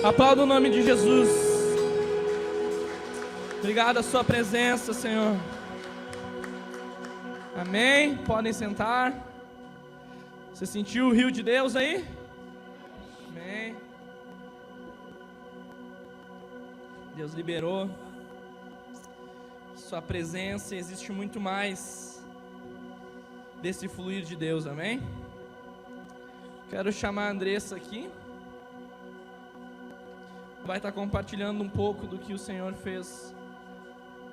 Aplauda o nome de Jesus. Obrigado a sua presença, Senhor. Amém. Podem sentar. Você sentiu o rio de Deus aí? Amém. Deus liberou sua presença e existe muito mais desse fluir de Deus, amém? Quero chamar a Andressa aqui. Vai estar compartilhando um pouco do que o Senhor fez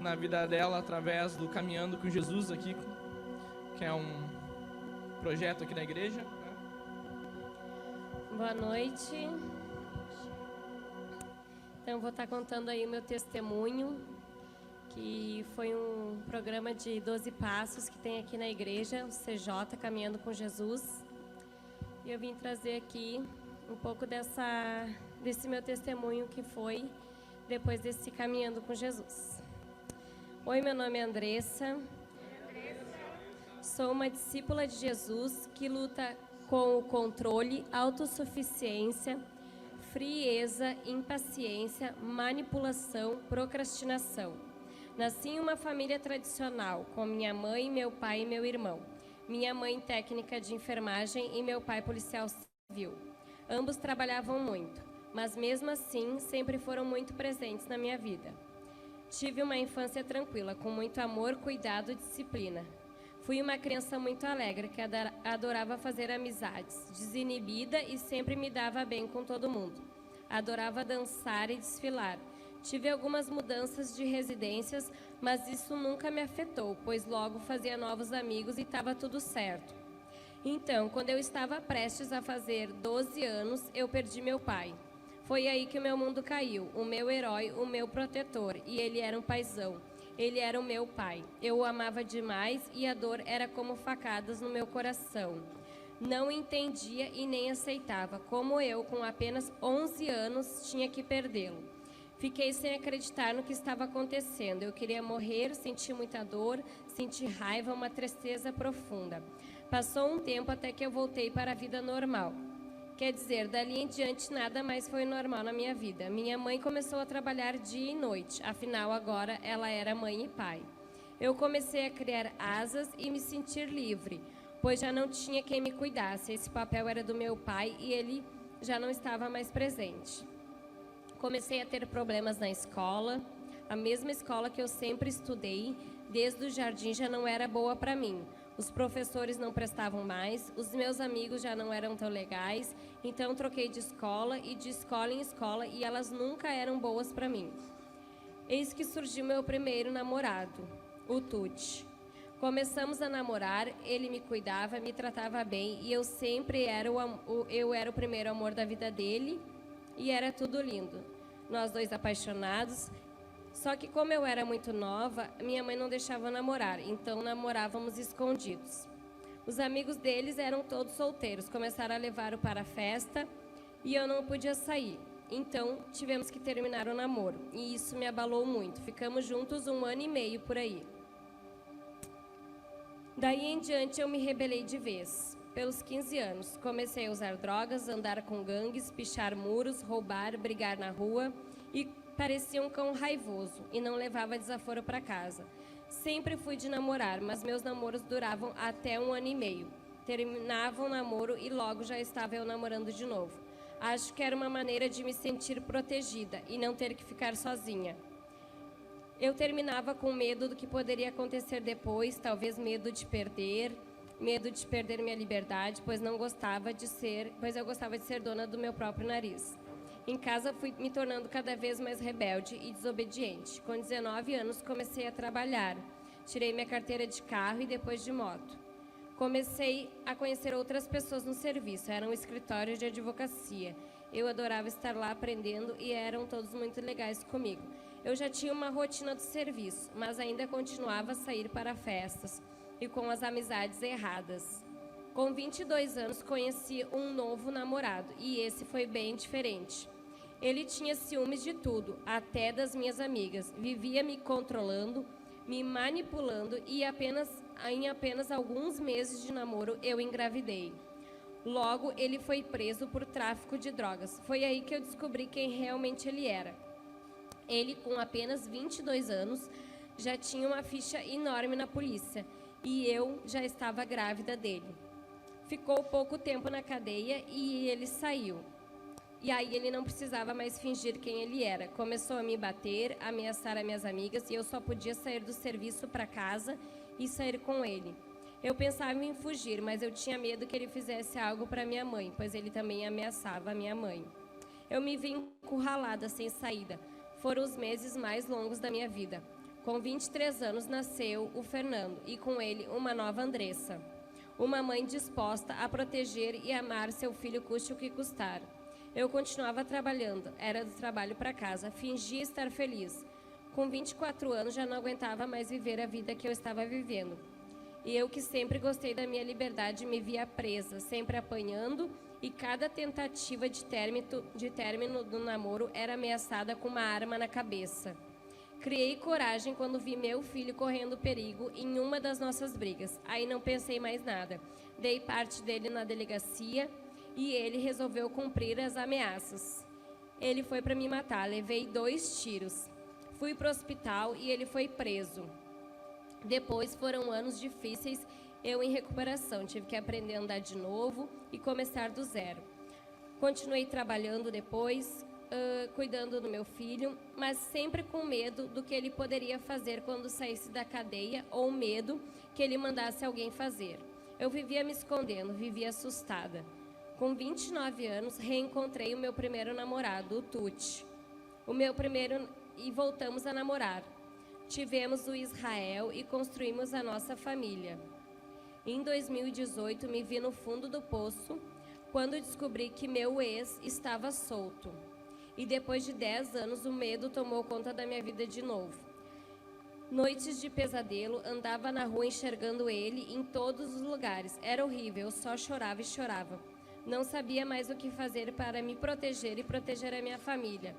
na vida dela através do Caminhando com Jesus aqui, que é um projeto aqui da igreja. Boa noite. Então vou estar contando aí o meu testemunho, que foi um programa de 12 passos que tem aqui na igreja, o CJ, Caminhando com Jesus. E eu vim trazer aqui um pouco desse meu testemunho que foi depois desse Caminhando com Jesus. Oi, meu nome é Andressa. Sou uma discípula de Jesus que luta com o controle, autossuficiência, frieza, impaciência, manipulação, procrastinação. Nasci em uma família tradicional, com minha mãe, meu pai e meu irmão. Minha mãe técnica de enfermagem e meu pai policial civil. Ambos trabalhavam muito, mas mesmo assim sempre foram muito presentes na minha vida. Tive uma infância tranquila, com muito amor, cuidado e disciplina. Fui uma criança muito alegre, que adorava fazer amizades, desinibida e sempre me dava bem com todo mundo. Adorava dançar e desfilar. Tive algumas mudanças de residências, mas isso nunca me afetou, pois logo fazia novos amigos e estava tudo certo. Então, quando eu estava prestes a fazer 12 anos, eu perdi meu pai. Foi aí que o meu mundo caiu, o meu herói, o meu protetor, e ele era um paizão. Ele era o meu pai. Eu o amava demais e a dor era como facadas no meu coração. Não entendia e nem aceitava, como eu, com apenas 11 anos, tinha que perdê-lo. Fiquei sem acreditar no que estava acontecendo. Eu queria morrer, senti muita dor, senti raiva, uma tristeza profunda. Passou um tempo até que eu voltei para a vida normal. Quer dizer, dali em diante nada mais foi normal na minha vida. Minha mãe começou a trabalhar dia e noite, afinal agora ela era mãe e pai. Eu comecei a criar asas e me sentir livre, pois já não tinha quem me cuidasse. Esse papel era do meu pai e ele já não estava mais presente. Comecei a ter problemas na escola, a mesma escola que eu sempre estudei, desde o jardim já não era boa para mim. Os professores não prestavam mais, os meus amigos já não eram tão legais, então troquei de escola e de escola em escola e elas nunca eram boas para mim. Eis que surgiu meu primeiro namorado, o Tuti. Começamos a namorar, ele me cuidava, me tratava bem e eu sempre era o primeiro amor da vida dele e era tudo lindo. Nós dois apaixonados. Só que como eu era muito nova, minha mãe não deixava namorar, então namorávamos escondidos. Os amigos deles eram todos solteiros, começaram a levar-o para a festa e eu não podia sair. Então tivemos que terminar o namoro e isso me abalou muito. Ficamos juntos 1 ano e meio por aí. Daí em diante eu me rebelei de vez. Pelos 15 anos, comecei a usar drogas, andar com gangues, pichar muros, roubar, brigar na rua e parecia um cão raivoso e não levava desaforo para casa. Sempre fui de namorar, mas meus namoros duravam até 1 ano e meio. Terminava o namoro e logo já estava eu namorando de novo. Acho que era uma maneira de me sentir protegida e não ter que ficar sozinha. Eu terminava com medo do que poderia acontecer depois, talvez medo de perder minha liberdade, pois eu gostava de ser dona do meu próprio nariz. Em casa, fui me tornando cada vez mais rebelde e desobediente. Com 19 anos, comecei a trabalhar. Tirei minha carteira de carro e depois de moto. Comecei a conhecer outras pessoas no serviço. Era um escritório de advocacia. Eu adorava estar lá aprendendo e eram todos muito legais comigo. Eu já tinha uma rotina do serviço, mas ainda continuava a sair para festas e com as amizades erradas. Com 22 anos, conheci um novo namorado e esse foi bem diferente. Ele tinha ciúmes de tudo, até das minhas amigas. Vivia me controlando, me manipulando e em apenas alguns meses de namoro eu engravidei. Logo, ele foi preso por tráfico de drogas. Foi aí que eu descobri quem realmente ele era. Ele, com apenas 22 anos, já tinha uma ficha enorme na polícia e eu já estava grávida dele. Ficou pouco tempo na cadeia e ele saiu. E aí ele não precisava mais fingir quem ele era. Começou a me bater, a ameaçar as minhas amigas e eu só podia sair do serviço para casa e sair com ele. Eu pensava em fugir, mas eu tinha medo que ele fizesse algo para minha mãe, pois ele também ameaçava a minha mãe. Eu me vi encurralada, sem saída. Foram os meses mais longos da minha vida. Com 23 anos nasceu o Fernando e com ele uma nova Andressa. Uma mãe disposta a proteger e amar seu filho custe o que custar. Eu continuava trabalhando, era do trabalho para casa, fingia estar feliz. Com 24 anos já não aguentava mais viver a vida que eu estava vivendo. E eu, que sempre gostei da minha liberdade, me via presa, sempre apanhando, e cada tentativa de término do namoro era ameaçada com uma arma na cabeça. Criei coragem quando vi meu filho correndo perigo em uma das nossas brigas. Aí não pensei mais nada. Dei parte dele na delegacia e ele resolveu cumprir as ameaças. Ele foi para me matar, levei 2 tiros. Fui para o hospital e ele foi preso. Depois foram anos difíceis, eu em recuperação. Tive que aprender a andar de novo e começar do zero. Continuei trabalhando depois, cuidando do meu filho, mas sempre com medo do que ele poderia fazer quando saísse da cadeia ou medo que ele mandasse alguém fazer. Eu vivia me escondendo, vivia assustada. Com 29 anos, reencontrei o meu primeiro namorado, o Tuti. E voltamos a namorar. Tivemos o Israel e construímos a nossa família. Em 2018, me vi no fundo do poço quando descobri que meu ex estava solto. E depois de 10 anos, o medo tomou conta da minha vida de novo. Noites de pesadelo, andava na rua enxergando ele em todos os lugares. Era horrível, eu só chorava e chorava. Não sabia mais o que fazer para me proteger e proteger a minha família.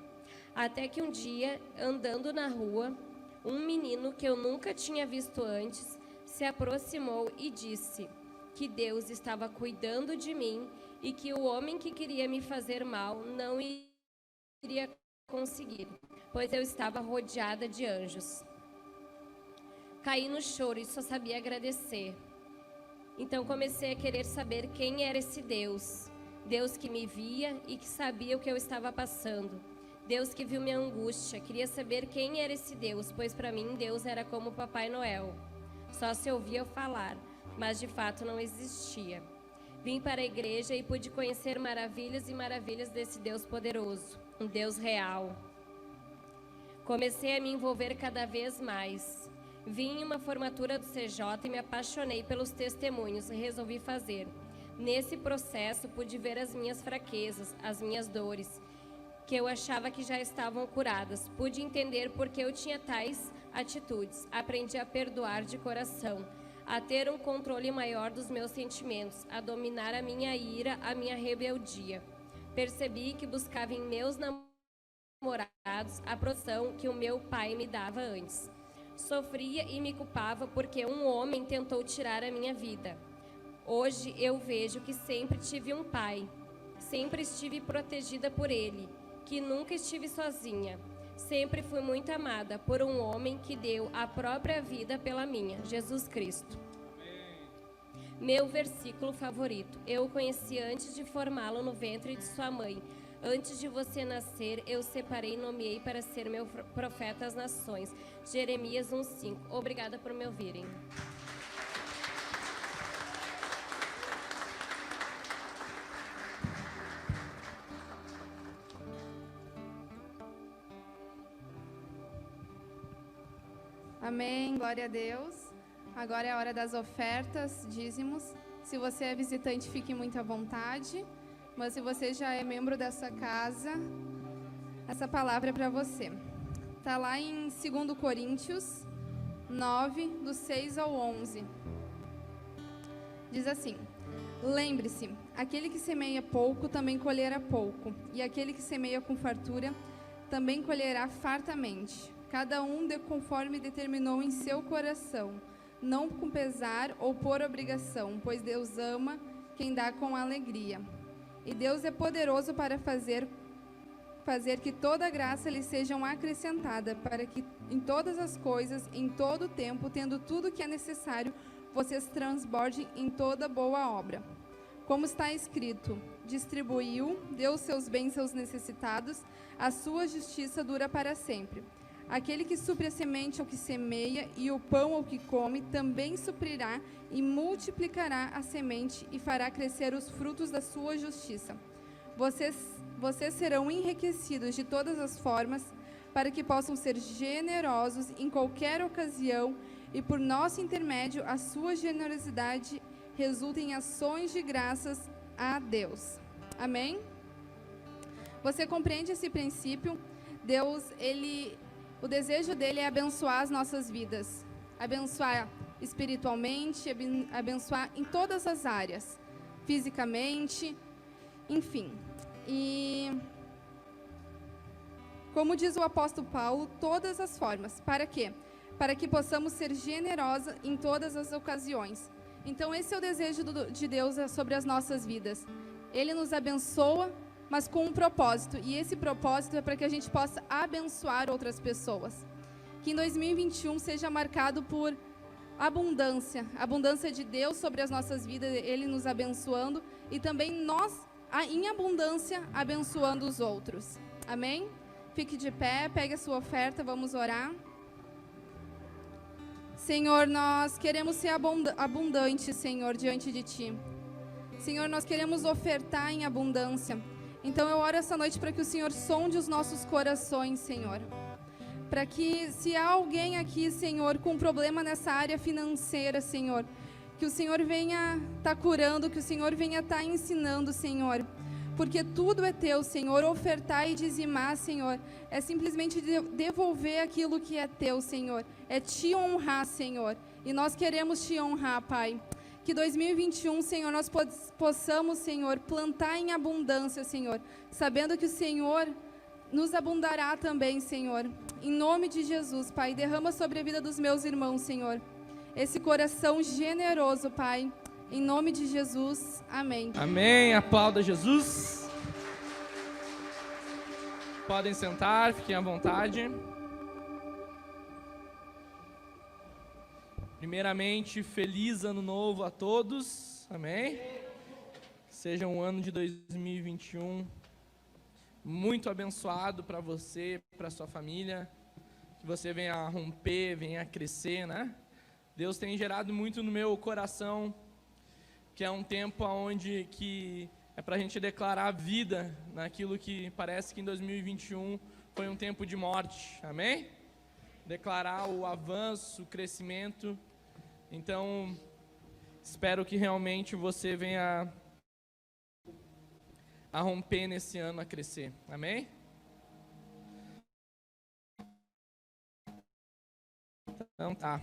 Até que um dia, andando na rua, um menino que eu nunca tinha visto antes se aproximou e disse que Deus estava cuidando de mim e que o homem que queria me fazer mal não iria conseguir, pois eu estava rodeada de anjos. Caí no choro e só sabia agradecer. Então comecei a querer saber quem era esse Deus. Deus que me via e que sabia o que eu estava passando. Deus que viu minha angústia. Queria saber quem era esse Deus, pois para mim Deus era como o Papai Noel. Só se ouvia falar, mas de fato não existia. Vim para a igreja e pude conhecer maravilhas e maravilhas desse Deus poderoso, um Deus real. Comecei a me envolver cada vez mais. Vim em uma formatura do CJ e me apaixonei pelos testemunhos e resolvi fazer. Nesse processo, pude ver as minhas fraquezas, as minhas dores, que eu achava que já estavam curadas. Pude entender por que eu tinha tais atitudes. Aprendi a perdoar de coração, a ter um controle maior dos meus sentimentos, a dominar a minha ira, a minha rebeldia. Percebi que buscava em meus namorados a proteção que o meu pai me dava antes. Sofria e me culpava porque um homem tentou tirar a minha vida. Hoje eu vejo que sempre tive um pai, sempre estive protegida por ele, que nunca estive sozinha. Sempre fui muito amada por um homem que deu a própria vida pela minha, Jesus Cristo. Meu versículo favorito. Eu o conheci antes de formá-lo no ventre de sua mãe. Antes de você nascer, eu separei e nomeei para ser meu profeta às nações. Jeremias 1:5. Obrigada por me ouvirem. Amém, glória a Deus. Agora é a hora das ofertas, dízimos. Se você é visitante, fique muito à vontade. Mas se você já é membro dessa casa, essa palavra é para você. Está lá em 2 Coríntios 9, do 6 ao 11. Diz assim: lembre-se, aquele que semeia pouco também colherá pouco, e aquele que semeia com fartura também colherá fartamente. Cada um dê conforme determinou em seu coração, não com pesar ou por obrigação, pois Deus ama quem dá com alegria. E Deus é poderoso para fazer que toda graça lhe seja acrescentada, para que em todas as coisas, em todo o tempo, tendo tudo o que é necessário, vocês transbordem em toda boa obra. Como está escrito, distribuiu, deu seus bens aos necessitados, a sua justiça dura para sempre. Aquele que supre a semente ao que semeia e o pão ao que come, também suprirá e multiplicará a semente e fará crescer os frutos da sua justiça. Vocês serão enriquecidos de todas as formas, para que possam ser generosos em qualquer ocasião e por nosso intermédio a sua generosidade resulta em ações de graças a Deus. Amém? Você compreende esse princípio? Deus, o desejo dele é abençoar as nossas vidas, abençoar espiritualmente, abençoar em todas as áreas, fisicamente, enfim. E como diz o apóstolo Paulo, todas as formas. Para quê? Para que possamos ser generosos em todas as ocasiões. Então esse é o desejo de Deus sobre as nossas vidas. Ele nos abençoa, mas com um propósito. E esse propósito é para que a gente possa abençoar outras pessoas. Que em 2021 seja marcado por abundância. Abundância de Deus sobre as nossas vidas, Ele nos abençoando. E também nós, em abundância, abençoando os outros. Amém? Fique de pé, pegue a sua oferta, vamos orar. Senhor, nós queremos ser abundantes, Senhor, diante de Ti. Senhor, nós queremos ofertar em abundância. Então eu oro essa noite para que o Senhor sonde os nossos corações, Senhor. Para que, se há alguém aqui, Senhor, com problema nessa área financeira, Senhor, que o Senhor venha estar curando, que o Senhor venha estar ensinando, Senhor. Porque tudo é Teu, Senhor. Ofertar e dizimar, Senhor, é simplesmente devolver aquilo que é Teu, Senhor. É Te honrar, Senhor. E nós queremos Te honrar, Pai. Que 2021, Senhor, nós possamos, Senhor, plantar em abundância, Senhor, sabendo que o Senhor nos abundará também, Senhor. Em nome de Jesus, Pai, derrama sobre a vida dos meus irmãos, Senhor, esse coração generoso, Pai. Em nome de Jesus, amém. Amém, aplauda Jesus. Podem sentar, fiquem à vontade. Primeiramente, feliz ano novo a todos, amém? Seja um ano de 2021 muito abençoado para você, para sua família, que você venha a romper, venha a crescer, né? Deus tem gerado muito no meu coração, que é um tempo onde que é para a gente declarar vida naquilo que parece que em 2021 foi um tempo de morte, amém? Declarar o avanço, o crescimento. Então, espero que realmente você venha a romper nesse ano, a crescer. Amém? Então tá.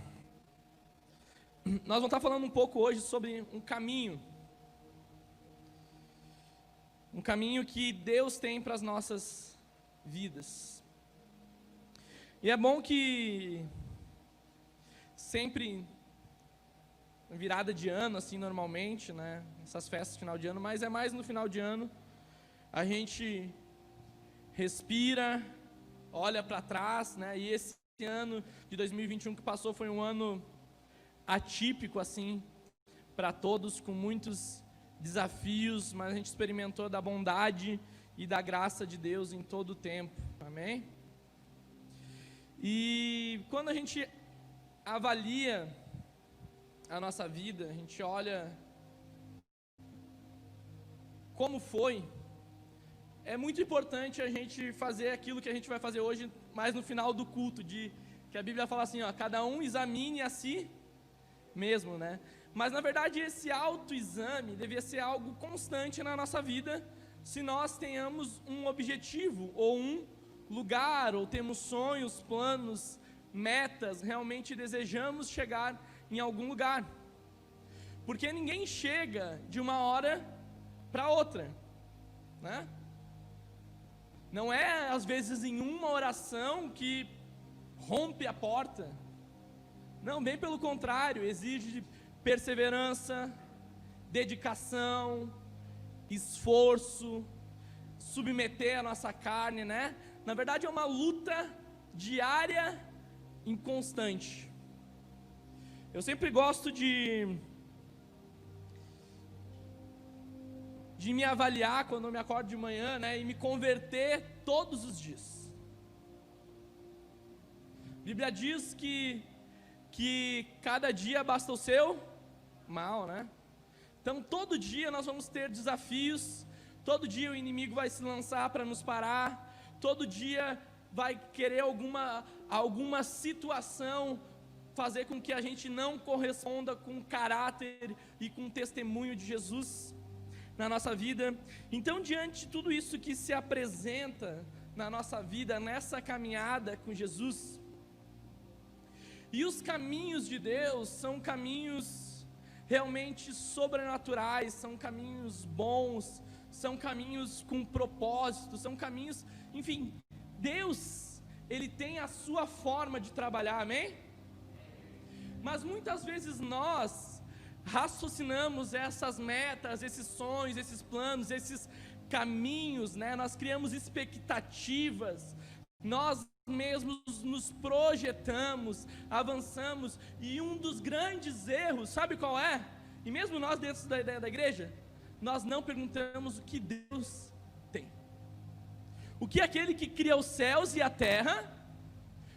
Nós vamos estar falando um pouco hoje sobre um caminho. Um caminho que Deus tem para as nossas vidas. E é bom que sempre virada de ano, assim, normalmente, né? Essas festas de final de ano, mas é mais no final de ano. A gente respira, olha para trás, né? E esse ano de 2021 que passou foi um ano atípico, assim, para todos, com muitos desafios, mas a gente experimentou da bondade e da graça de Deus em todo o tempo. Amém? E quando a gente avalia a nossa vida, a gente olha como foi, é muito importante a gente fazer aquilo que a gente vai fazer hoje, mais no final do culto, que a Bíblia fala assim, ó, cada um examine a si mesmo, né? Mas na verdade esse autoexame devia ser algo constante na nossa vida, se nós tenhamos um objetivo, ou um lugar, ou temos sonhos, planos, metas, realmente desejamos chegar em algum lugar, porque ninguém chega de uma hora para outra, né? Não é às vezes em uma oração que rompe a porta, não, bem pelo contrário, exige perseverança, dedicação, esforço, submeter a nossa carne, né? Na verdade é uma luta diária, inconstante. Eu sempre gosto de me avaliar quando eu me acordo de manhã, né? E me converter todos os dias. A Bíblia diz que cada dia basta o seu mal, né? Então todo dia nós vamos ter desafios, todo dia o inimigo vai se lançar para nos parar, todo dia vai querer alguma situação fazer com que a gente não corresponda com o caráter e com o testemunho de Jesus na nossa vida. Então, diante de tudo isso que se apresenta na nossa vida, nessa caminhada com Jesus, e os caminhos de Deus são caminhos realmente sobrenaturais, são caminhos bons, são caminhos com propósito, são caminhos, enfim, Deus, Ele tem a sua forma de trabalhar, amém? Mas muitas vezes nós raciocinamos essas metas, esses sonhos, esses planos, esses caminhos, né? Nós criamos expectativas, nós mesmos nos projetamos, avançamos, e um dos grandes erros, sabe qual é? E mesmo nós dentro da igreja, nós não perguntamos o que Deus tem. O que aquele que cria os céus e a terra,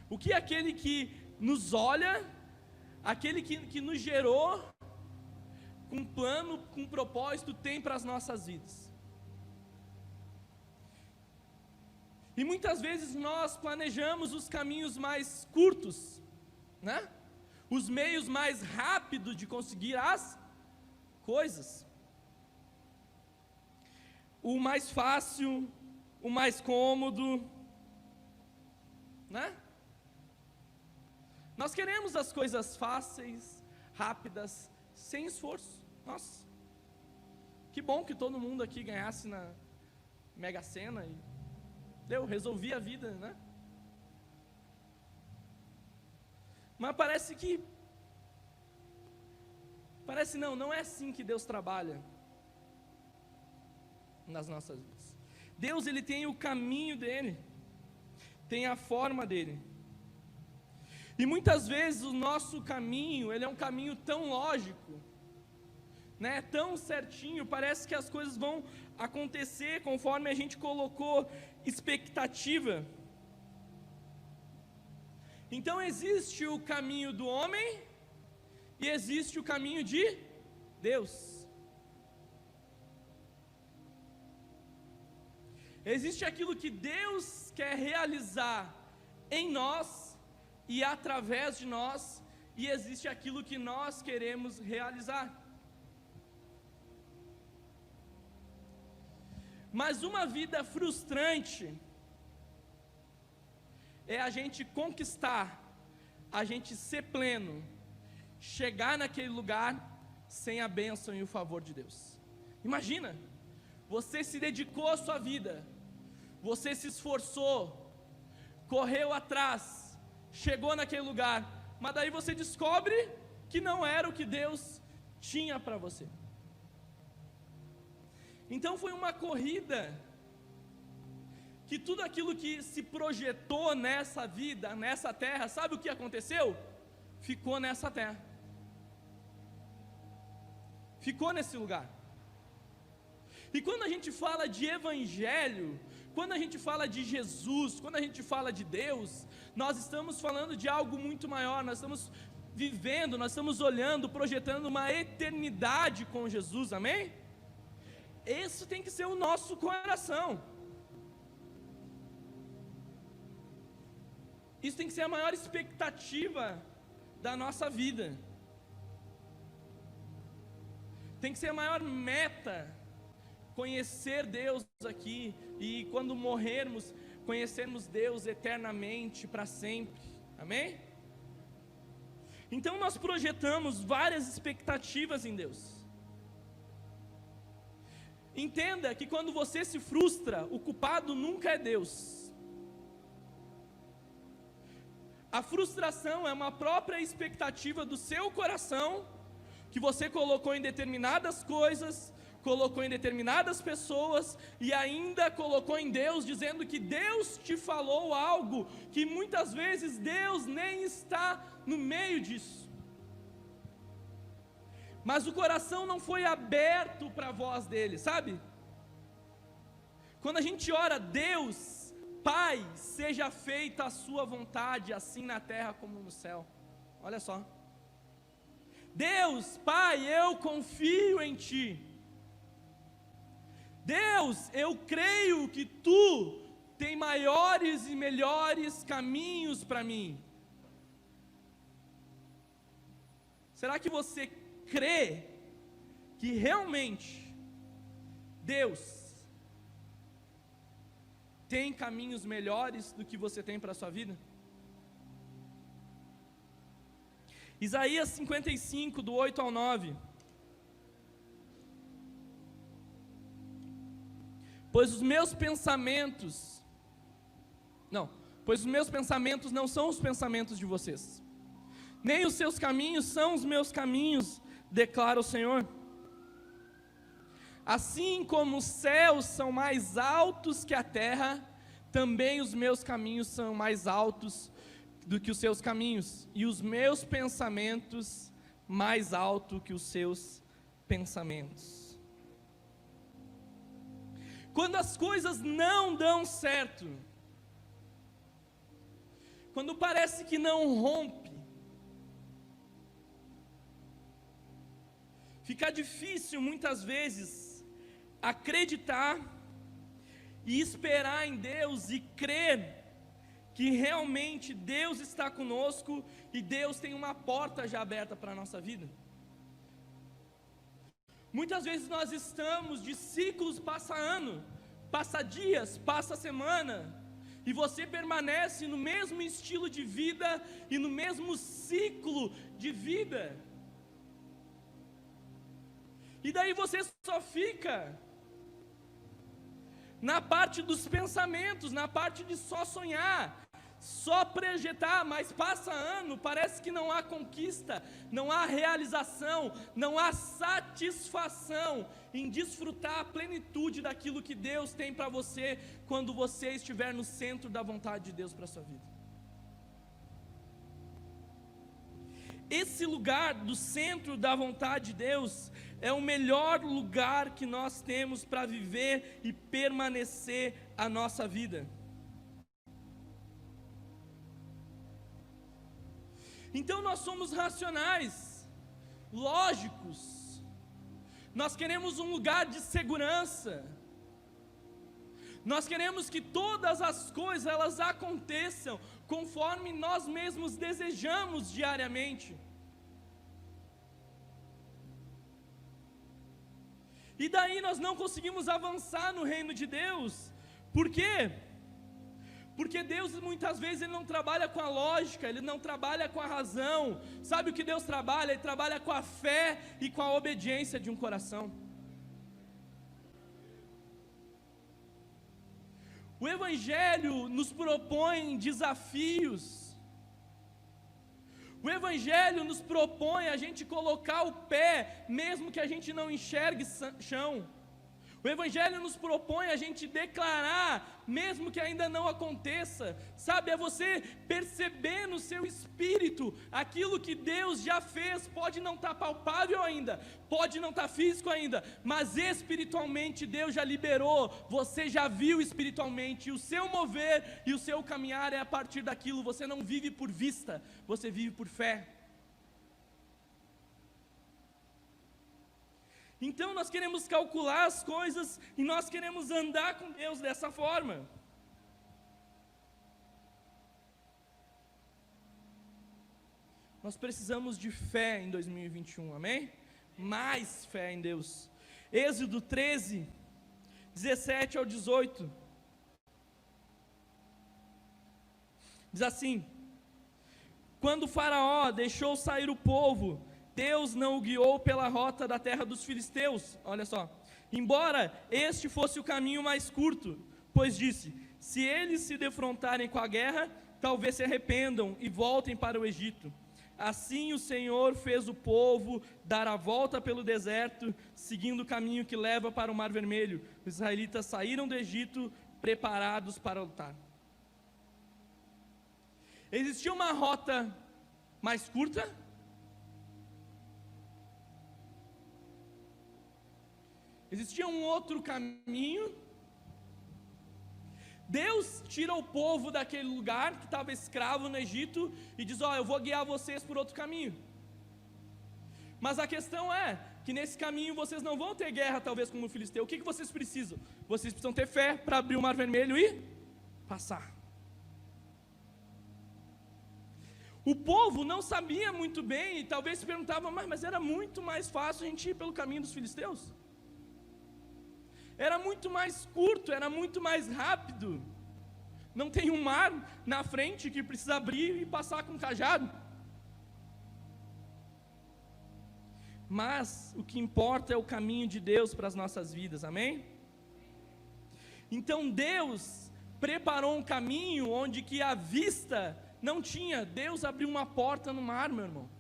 o que aquele que nos olha, aquele que nos gerou, com um plano, com um propósito, tem para as nossas vidas. E muitas vezes nós planejamos os caminhos mais curtos, né? Os meios mais rápidos de conseguir as coisas. O mais fácil, o mais cômodo, né? Nós queremos as coisas fáceis, rápidas, sem esforço. Nossa, que bom que todo mundo aqui ganhasse na Mega Sena e resolvi a vida, né? Mas não é assim que Deus trabalha nas nossas vidas. Deus, Ele tem o caminho dEle, tem a forma dEle, e muitas vezes o nosso caminho, ele é um caminho tão lógico, né, tão certinho, parece que as coisas vão acontecer conforme a gente colocou expectativa. Então existe o caminho do homem e existe o caminho de Deus. Existe aquilo que Deus quer realizar em nós e através de nós, e existe aquilo que nós queremos realizar. Mas uma vida frustrante é a gente conquistar, a gente ser pleno, chegar naquele lugar sem a bênção e o favor de Deus. Imagina, você se dedicou à sua vida, você se esforçou, correu atrás, chegou naquele lugar, mas daí você descobre que não era o que Deus tinha para você. Então foi uma corrida, que tudo aquilo que se projetou nessa vida, nessa terra, sabe o que aconteceu? Ficou nessa terra, ficou nesse lugar. E quando a gente fala de evangelho, quando a gente fala de Jesus, quando a gente fala de Deus, nós estamos falando de algo muito maior, nós estamos vivendo, nós estamos olhando, projetando uma eternidade com Jesus, amém? Esse tem que ser o nosso coração. Isso tem que ser a maior expectativa da nossa vida. Tem que ser a maior meta, conhecer Deus aqui, e quando morrermos, conhecermos Deus eternamente, para sempre, amém? Então nós projetamos várias expectativas em Deus. Entenda que quando você se frustra, o culpado nunca é Deus. A frustração é uma própria expectativa do seu coração, que você colocou em determinadas coisas, colocou em determinadas pessoas e ainda colocou em Deus, dizendo que Deus te falou algo que muitas vezes Deus nem está no meio disso. Mas o coração não foi aberto para a voz dele, sabe? Quando a gente ora, Deus, Pai, seja feita a sua vontade, assim na terra como no céu. Olha só. Deus, Pai, eu confio em Ti. Deus, eu creio que Tu tem maiores e melhores caminhos para mim. Será que você crê que realmente Deus tem caminhos melhores do que você tem para a sua vida? Isaías 55, do 8 ao 9. Pois os meus pensamentos não são os pensamentos de vocês, nem os seus caminhos são os meus caminhos, declara o Senhor. Assim como os céus são mais altos que a terra, também os meus caminhos são mais altos do que os seus caminhos, e os meus pensamentos mais altos que os seus pensamentos. Quando as coisas não dão certo, quando parece que não rompe, fica difícil muitas vezes acreditar e esperar em Deus e crer que realmente Deus está conosco e Deus tem uma porta já aberta para a nossa vida. Muitas vezes nós estamos de ciclos, passa ano, passa dias, passa semana, e você permanece no mesmo estilo de vida e no mesmo ciclo de vida. E daí você só fica na parte dos pensamentos, na parte de só sonhar, só projetar, mas passa ano, parece que não há conquista, não há realização, não há satisfação em desfrutar a plenitude daquilo que Deus tem para você, quando você estiver no centro da vontade de Deus para a sua vida. Esse lugar do centro da vontade de Deus é o melhor lugar que nós temos para viver e permanecer a nossa vida. Então nós somos racionais, lógicos, nós queremos um lugar de segurança, nós queremos que todas as coisas elas aconteçam conforme nós mesmos desejamos diariamente. E daí nós não conseguimos avançar no reino de Deus. Por quê? Porque Deus muitas vezes Ele não trabalha com a lógica, Ele não trabalha com a razão. Sabe o que Deus trabalha? Ele trabalha com a fé e com a obediência de um coração. O Evangelho nos propõe desafios. O Evangelho nos propõe a gente colocar o pé, mesmo que a gente não enxergue chão. O Evangelho nos propõe a gente declarar, mesmo que ainda não aconteça, sabe? É você perceber no seu espírito aquilo que Deus já fez. Pode não estar palpável ainda, pode não estar físico ainda, mas espiritualmente Deus já liberou, você já viu espiritualmente, e o seu mover e o seu caminhar é a partir daquilo. Você não vive por vista, você vive por fé. Então nós queremos calcular as coisas e nós queremos andar com Deus dessa forma. Nós precisamos de fé em 2021, amém? Mais fé em Deus. Êxodo 13, 17 ao 18. Diz assim: quando o faraó deixou sair o povo, Deus não o guiou pela rota da terra dos filisteus, olha só, embora este fosse o caminho mais curto, pois disse, se eles se defrontarem com a guerra, talvez se arrependam e voltem para o Egito. Assim o Senhor fez o povo dar a volta pelo deserto, seguindo o caminho que leva para o Mar Vermelho. Os israelitas saíram do Egito preparados para lutar. Existia uma rota mais curta? Existia um outro caminho? Deus tira o povo daquele lugar que estava escravo no Egito e diz: eu vou guiar vocês por outro caminho. Mas a questão é que nesse caminho vocês não vão ter guerra, talvez, como o filisteu. O que vocês precisam? Vocês precisam ter fé para abrir o Mar Vermelho e passar. O povo não sabia muito bem e talvez se perguntava: mas era muito mais fácil a gente ir pelo caminho dos filisteus. Era muito mais curto, era muito mais rápido. Não tem um mar na frente que precisa abrir e passar com cajado. Mas o que importa é o caminho de Deus para as nossas vidas, amém? Então Deus preparou um caminho onde que a vista não tinha. Deus abriu uma porta no mar, meu irmão.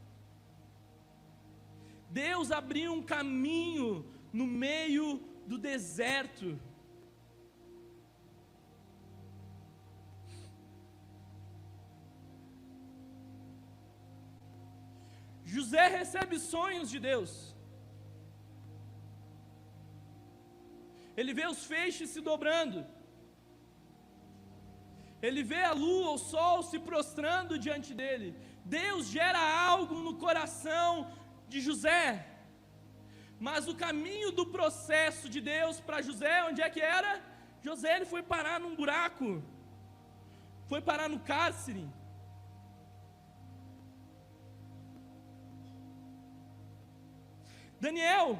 Deus abriu um caminho no meio do deserto. José recebe sonhos de Deus. Ele vê os feixes se dobrando. Ele vê a lua, o sol se prostrando diante dele. Deus gera algo no coração de José. Mas o caminho do processo de Deus para José, onde é que era? José, ele foi parar num buraco, foi parar no cárcere. Daniel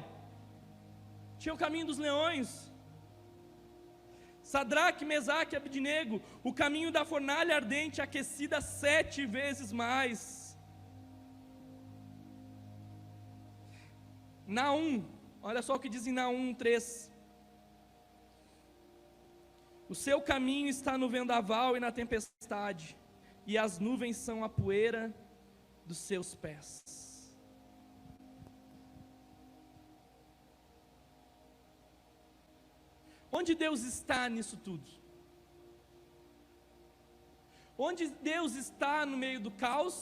tinha o caminho dos leões. Sadraque, Mesaque e Abednego, o caminho da fornalha ardente aquecida 7 vezes mais. Naum, olha só o que diz em Naum 3. O seu caminho está no vendaval e na tempestade, e as nuvens são a poeira dos seus pés. Onde Deus está nisso tudo? Onde Deus está no meio do caos?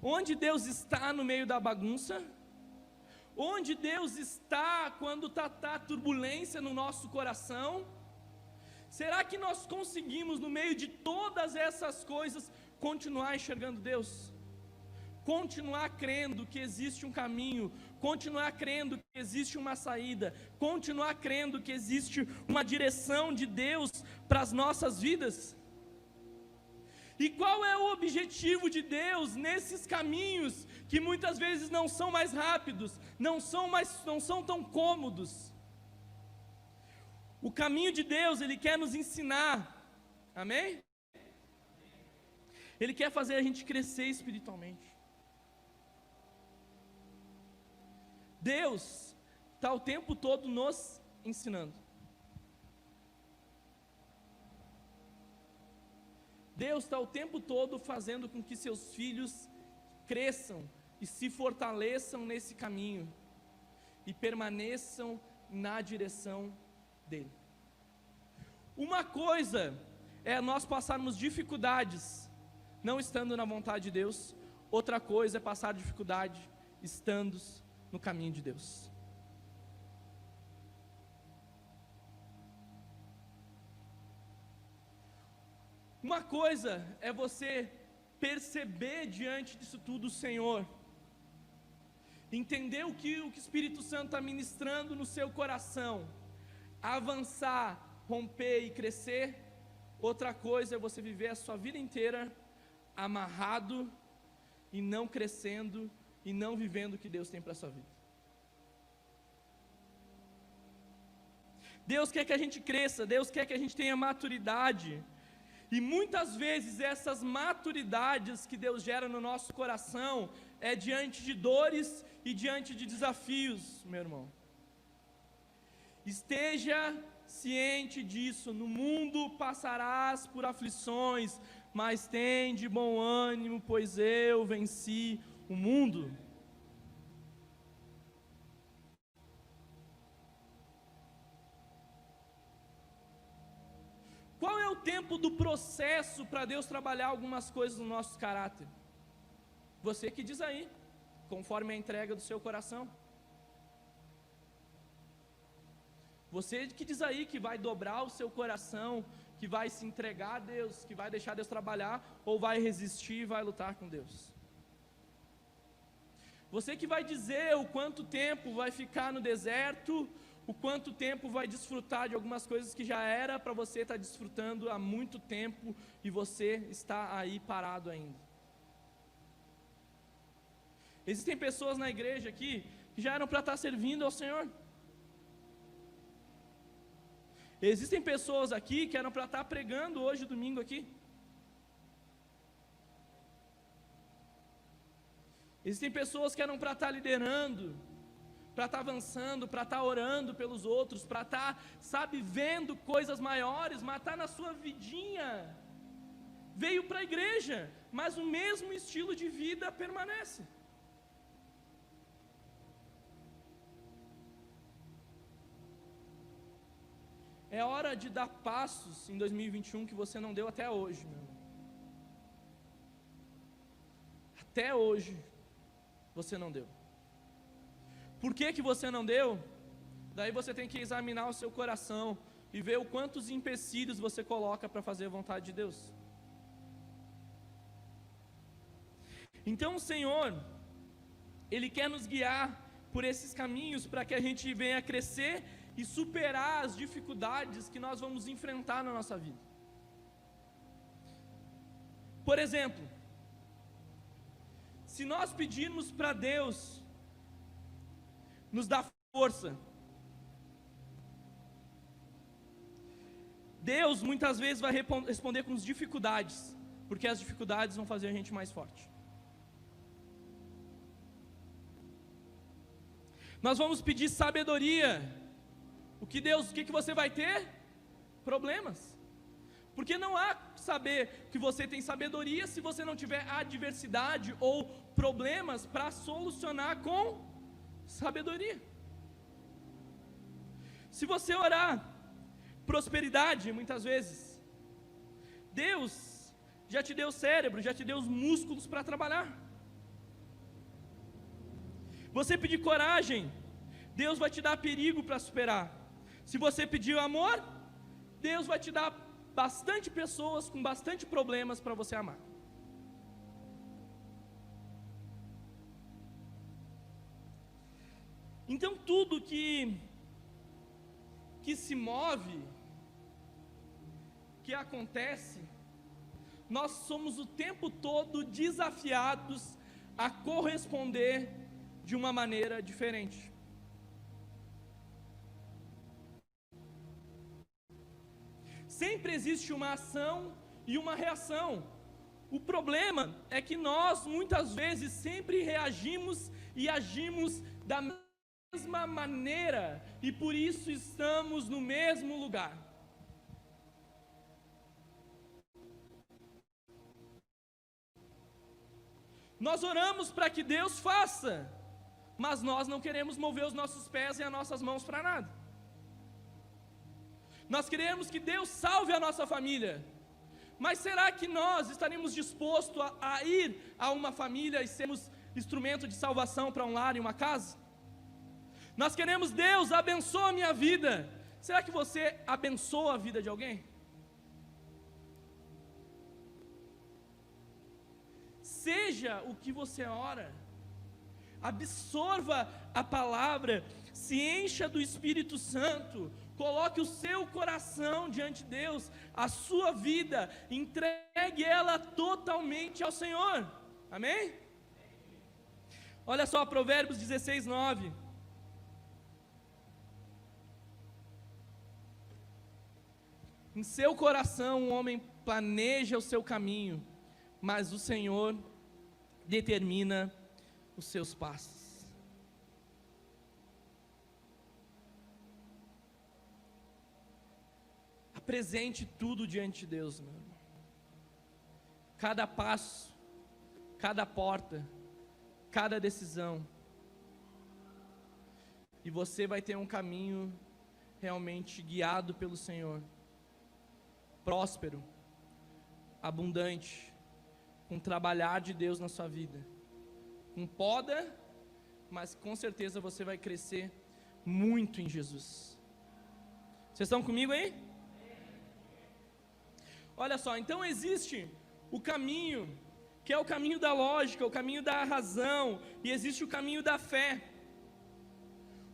Onde Deus está no meio da bagunça? Onde Deus está quando está turbulência no nosso coração? Será que nós conseguimos, no meio de todas essas coisas, continuar enxergando Deus? Continuar crendo que existe um caminho, continuar crendo que existe uma saída, continuar crendo que existe uma direção de Deus para as nossas vidas? E qual é o objetivo de Deus nesses caminhos que muitas vezes não são mais rápidos, não são tão cômodos? O caminho de Deus, Ele quer nos ensinar, amém? Ele quer fazer a gente crescer espiritualmente. Deus está o tempo todo nos ensinando. Deus está o tempo todo fazendo com que seus filhos cresçam e se fortaleçam nesse caminho e permaneçam na direção dele. Uma coisa é nós passarmos dificuldades não estando na vontade de Deus, outra coisa é passar dificuldade estando no caminho de Deus. Uma coisa é você perceber diante disso tudo o Senhor, entender o que o Espírito Santo está ministrando no seu coração, avançar, romper e crescer. Outra coisa é você viver a sua vida inteira amarrado e não crescendo e não vivendo o que Deus tem para a sua vida. Deus quer que a gente cresça, Deus quer que a gente tenha maturidade. E muitas vezes essas maturidades que Deus gera no nosso coração é diante de dores e diante de desafios, meu irmão. Esteja ciente disso, no mundo passarás por aflições, mas tem de bom ânimo, pois eu venci o mundo. Qual é o tempo do processo para Deus trabalhar algumas coisas no nosso caráter? Você que diz aí, conforme a entrega do seu coração. Você que diz aí que vai dobrar o seu coração, que vai se entregar a Deus, que vai deixar Deus trabalhar, ou vai resistir e vai lutar com Deus. Você que vai dizer o quanto tempo vai ficar no deserto, o quanto tempo vai desfrutar de algumas coisas que já era para você estar desfrutando há muito tempo e você está aí parado ainda. Existem pessoas na igreja aqui que já eram para estar servindo ao Senhor. Existem pessoas aqui que eram para estar pregando hoje, domingo aqui. Existem pessoas que eram para estar liderando, para estar avançando, para estar orando pelos outros, para estar, vendo coisas maiores, mas está na sua vidinha. Veio para a igreja, mas o mesmo estilo de vida permanece. É hora de dar passos em 2021 que você não deu até hoje, meu irmão. Até hoje, você não deu. Por que você não deu? Daí você tem que examinar o seu coração e ver o quantos empecilhos você coloca para fazer a vontade de Deus. Então o Senhor, Ele quer nos guiar por esses caminhos para que a gente venha crescer e superar as dificuldades que nós vamos enfrentar na nossa vida. Por exemplo, se nós pedirmos para Deus nos dar força, Deus muitas vezes vai responder com as dificuldades, porque as dificuldades vão fazer a gente mais forte. Nós vamos pedir sabedoria. O que você vai ter? Problemas. Porque não há saber que você tem sabedoria se você não tiver adversidade ou problemas para solucionar com sabedoria. Se você orar prosperidade, muitas vezes, Deus já te deu cérebro, já te deu os músculos para trabalhar. Você pedir coragem, Deus vai te dar perigo para superar. Se você pedir amor, Deus vai te dar bastante pessoas com bastante problemas para você amar. Então tudo que se move, que acontece, nós somos o tempo todo desafiados a corresponder de uma maneira diferente. Sempre existe uma ação e uma reação. O problema é que nós, muitas vezes, sempre reagimos e agimos da mesma maneira, e por isso estamos no mesmo lugar. Nós oramos para que Deus faça, mas nós não queremos mover os nossos pés e as nossas mãos para nada. Nós queremos que Deus salve a nossa família, mas será que nós estaremos dispostos a ir a uma família e sermos instrumento de salvação para um lar e uma casa? Nós queremos Deus abençoa a minha vida. Será que você abençoa a vida de alguém? Seja o que você ora, absorva a palavra, se encha do Espírito Santo, coloque o seu coração diante de Deus, a sua vida, entregue ela totalmente ao Senhor, amém? Olha só, Provérbios 16, 9. Em seu coração o homem planeja o seu caminho, mas o Senhor determina os seus passos. Apresente tudo diante de Deus, meu irmão. Cada passo, cada porta, cada decisão. E você vai ter um caminho realmente guiado pelo Senhor. Próspero, abundante, com o trabalhar de Deus na sua vida. Com poda, mas com certeza você vai crescer muito em Jesus. Vocês estão comigo aí? Olha só, então existe o caminho, que é o caminho da lógica, o caminho da razão, e existe o caminho da fé.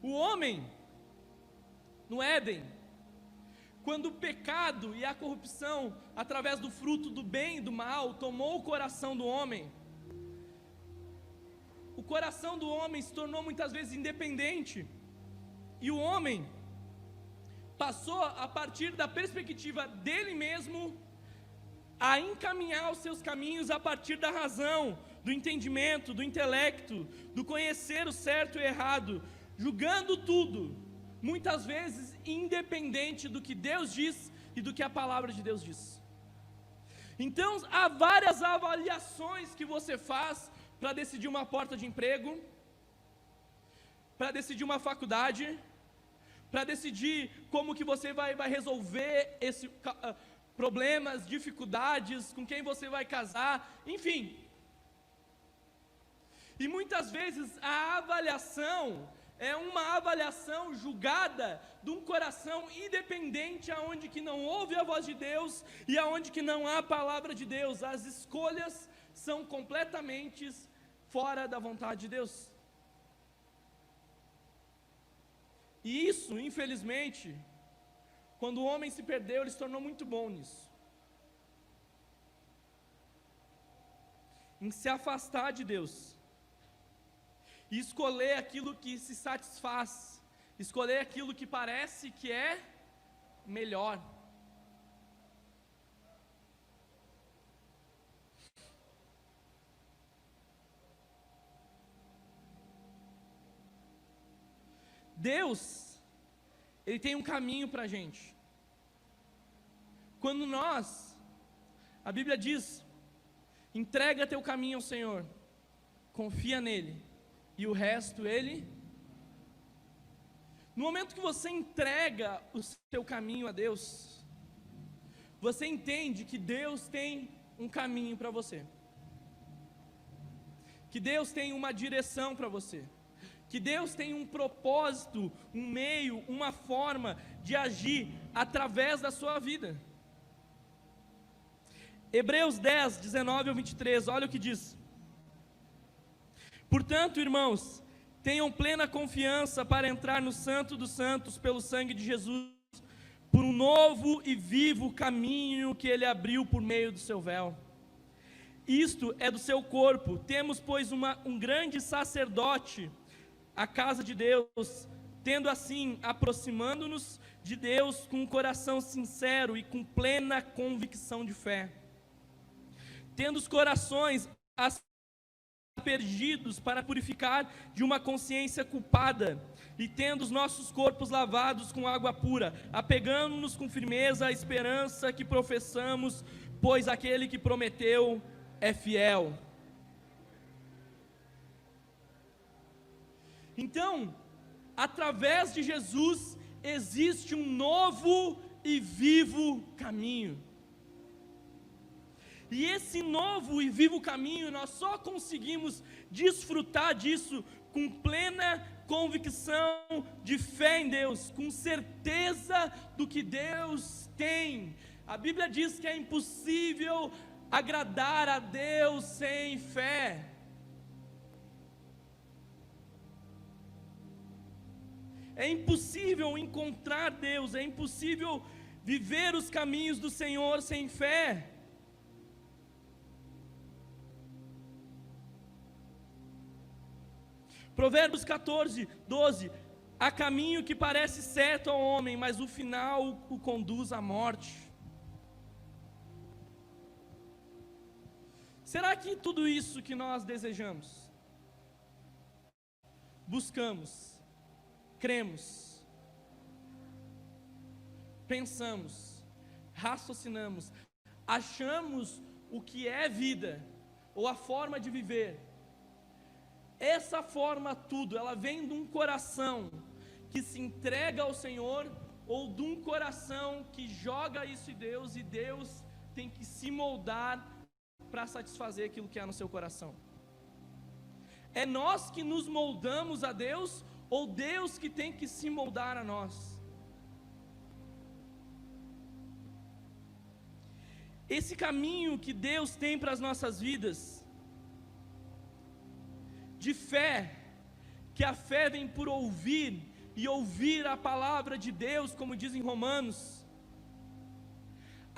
O homem, no Éden, quando o pecado e a corrupção, através do fruto do bem e do mal, tomou o coração do homem, o coração do homem se tornou muitas vezes independente, e o homem passou, a partir da perspectiva dele mesmo, a encaminhar os seus caminhos a partir da razão, do entendimento, do intelecto, do conhecer o certo e o errado, julgando tudo, muitas vezes independente do que Deus diz e do que a palavra de Deus diz. Então, há várias avaliações que você faz para decidir uma porta de emprego, para decidir uma faculdade, para decidir como que você vai resolver esse problemas, dificuldades, com quem você vai casar, enfim. E muitas vezes a avaliação é uma avaliação julgada de um coração independente, aonde que não ouve a voz de Deus e aonde que não há a palavra de Deus. As escolhas são completamente fora da vontade de Deus. E isso, infelizmente, quando o homem se perdeu, ele se tornou muito bom nisso. Em se afastar de Deus. E escolher aquilo que se satisfaz. Escolher aquilo que parece que é melhor. Deus, Ele tem um caminho para a gente. Quando a Bíblia diz, entrega teu caminho ao Senhor, confia nele, e o resto Ele. No momento que você entrega o seu caminho a Deus, você entende que Deus tem um caminho para você, que Deus tem uma direção para você, que Deus tem um propósito, um meio, uma forma de agir através da sua vida. Hebreus 10, 19 ao 23, olha o que diz. Portanto, irmãos, tenham plena confiança para entrar no Santo dos Santos pelo sangue de Jesus, por um novo e vivo caminho que Ele abriu por meio do seu véu. Isto é do seu corpo. Temos, pois, um grande sacerdote, a casa de Deus, tendo assim, aproximando-nos de Deus com um coração sincero e com plena convicção de fé, tendo os corações aspergidos para purificar de uma consciência culpada, e tendo os nossos corpos lavados com água pura, apegando-nos com firmeza à esperança que professamos, pois aquele que prometeu é fiel. Então, através de Jesus, existe um novo e vivo caminho. E esse novo e vivo caminho, nós só conseguimos desfrutar disso com plena convicção de fé em Deus, com certeza do que Deus tem. A Bíblia diz que é impossível agradar a Deus sem fé. É impossível encontrar Deus, é impossível viver os caminhos do Senhor sem fé. Provérbios 14, 12, há caminho que parece certo ao homem, mas o final o conduz à morte. Será que tudo isso que nós desejamos, buscamos, cremos, pensamos, raciocinamos, achamos o que é vida, ou a forma de viver, essa forma tudo, ela vem de um coração que se entrega ao Senhor, ou de um coração que joga isso em Deus, e Deus tem que se moldar para satisfazer aquilo que há no seu coração. É nós que nos moldamos a Deus, ou Deus que tem que se moldar a nós? Esse caminho que Deus tem para as nossas vidas, de fé, que a fé vem por ouvir, e ouvir a palavra de Deus, como diz em Romanos.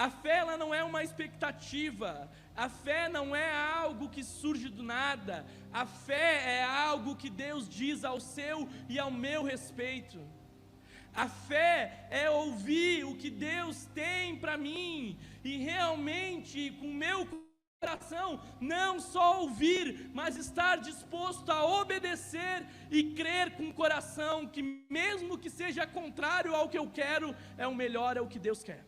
A fé, ela não é uma expectativa, a fé não é algo que surge do nada, a fé é algo que Deus diz ao seu e ao meu respeito. A fé é ouvir o que Deus tem para mim, e realmente, com o meu coração, não só ouvir, mas estar disposto a obedecer e crer com o coração que, mesmo que seja contrário ao que eu quero, é o melhor, é o que Deus quer.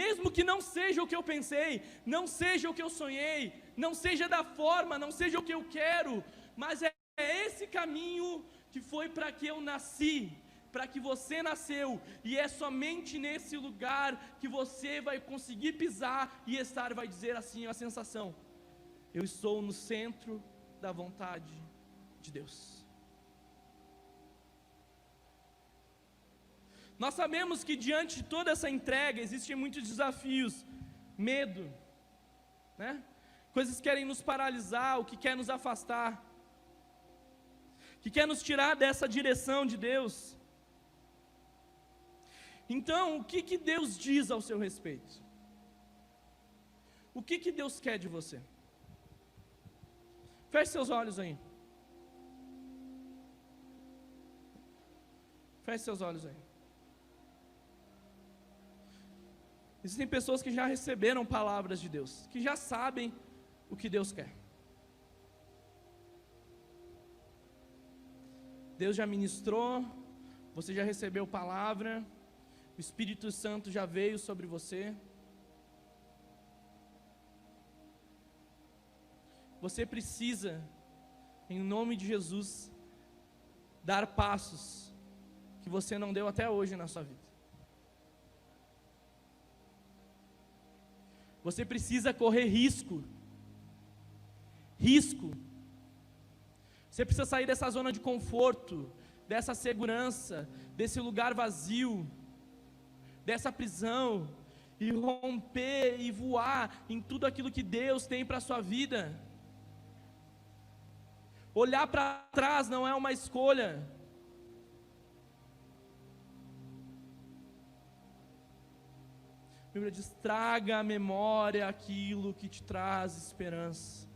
Mesmo que não seja o que eu pensei, não seja o que eu sonhei, não seja da forma, não seja o que eu quero, mas é esse caminho que foi para que eu nasci, para que você nasceu, e é somente nesse lugar que você vai conseguir pisar e estar, vai dizer assim a sensação: eu estou no centro da vontade de Deus. Nós sabemos que diante de toda essa entrega existem muitos desafios, medo, né? Coisas que querem nos paralisar, o que quer nos afastar, que quer nos tirar dessa direção de Deus. Então, o que Deus diz ao seu respeito? O que Deus quer de você? Feche seus olhos aí. Feche seus olhos aí. Existem pessoas que já receberam palavras de Deus, que já sabem o que Deus quer. Deus já ministrou, você já recebeu palavra, o Espírito Santo já veio sobre você. Você precisa, em nome de Jesus, dar passos que você não deu até hoje na sua vida. Você precisa correr risco. Você precisa sair dessa zona de conforto, dessa segurança, desse lugar vazio, dessa prisão, e romper e voar em tudo aquilo que Deus tem para a sua vida. Olhar para trás não é uma escolha. A Bíblia diz: traga à memória aquilo que te traz esperança.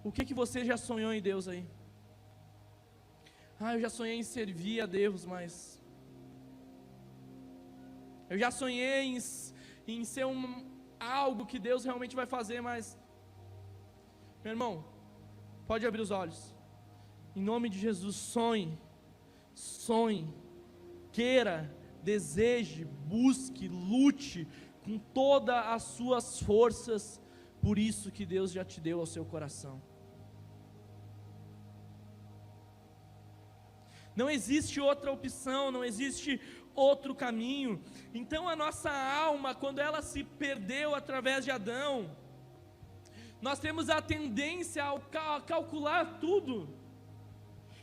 O que você já sonhou em Deus aí? Eu já sonhei em servir a Deus, mas eu já sonhei em ser algo que Deus realmente vai fazer, mas, meu irmão, pode abrir os olhos. Em nome de Jesus, sonhe, queira, deseje, busque, lute com todas as suas forças por isso que Deus já te deu ao seu coração. Não existe outra opção, não existe outro caminho. Então a nossa alma, quando ela se perdeu através de Adão, nós temos a tendência a calcular tudo.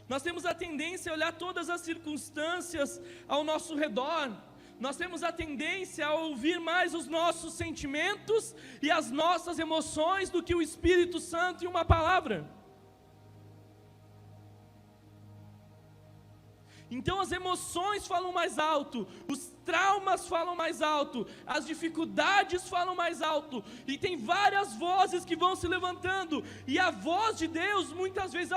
Nós temos a tendência a olhar todas as circunstâncias ao nosso redor. Nós temos a tendência a ouvir mais os nossos sentimentos e as nossas emoções do que o Espírito Santo e uma palavra. Então as emoções falam mais alto, os traumas falam mais alto, as dificuldades falam mais alto, e tem várias vozes que vão se levantando, e a voz de Deus muitas vezes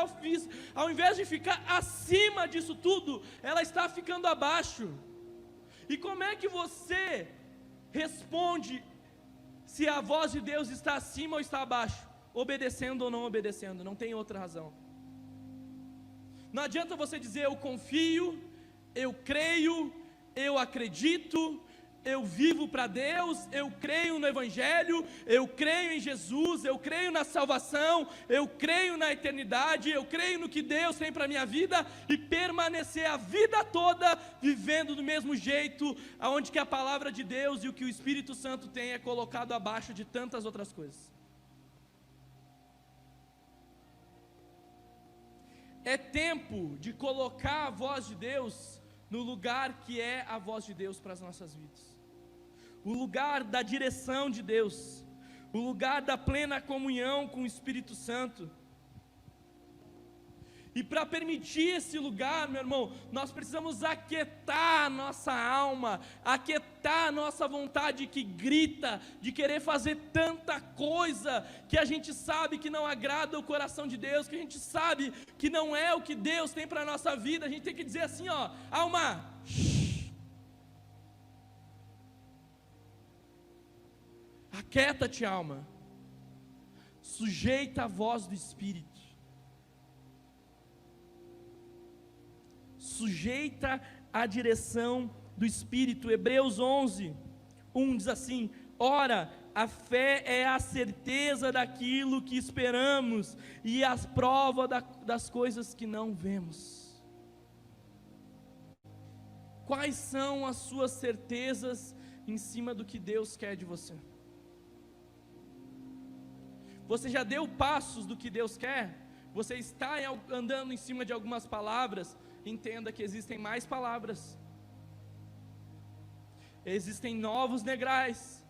ao invés de ficar acima disso tudo, ela está ficando abaixo. E como é que você responde se a voz de Deus está acima ou está abaixo? Obedecendo ou não obedecendo, não tem outra razão. Não adianta você dizer eu confio, eu creio, eu acredito, eu vivo para Deus, eu creio no Evangelho, eu creio em Jesus, eu creio na salvação, eu creio na eternidade, eu creio no que Deus tem para a minha vida, e permanecer a vida toda vivendo do mesmo jeito, aonde que a palavra de Deus e o que o Espírito Santo tem é colocado abaixo de tantas outras coisas. É tempo de colocar a voz de Deus no lugar que é a voz de Deus para as nossas vidas. O lugar da direção de Deus, o lugar da plena comunhão com o Espírito Santo. E para permitir esse lugar, meu irmão, nós precisamos aquietar a nossa alma, aquietar a nossa vontade que grita, de querer fazer tanta coisa, que a gente sabe que não agrada o coração de Deus, que a gente sabe que não é o que Deus tem para a nossa vida. A gente tem que dizer assim, ó, alma, aquieta-te, alma, sujeita a voz do Espírito, sujeita a direção do Espírito. Hebreus 11, 1 diz assim: ora, a fé é a certeza daquilo que esperamos e a prova das coisas que não vemos. Quais são as suas certezas em cima do que Deus quer de você? Você já deu passos do que Deus quer? Você está andando em cima de algumas palavras? Entenda que existem mais palavras, existem novos degraus,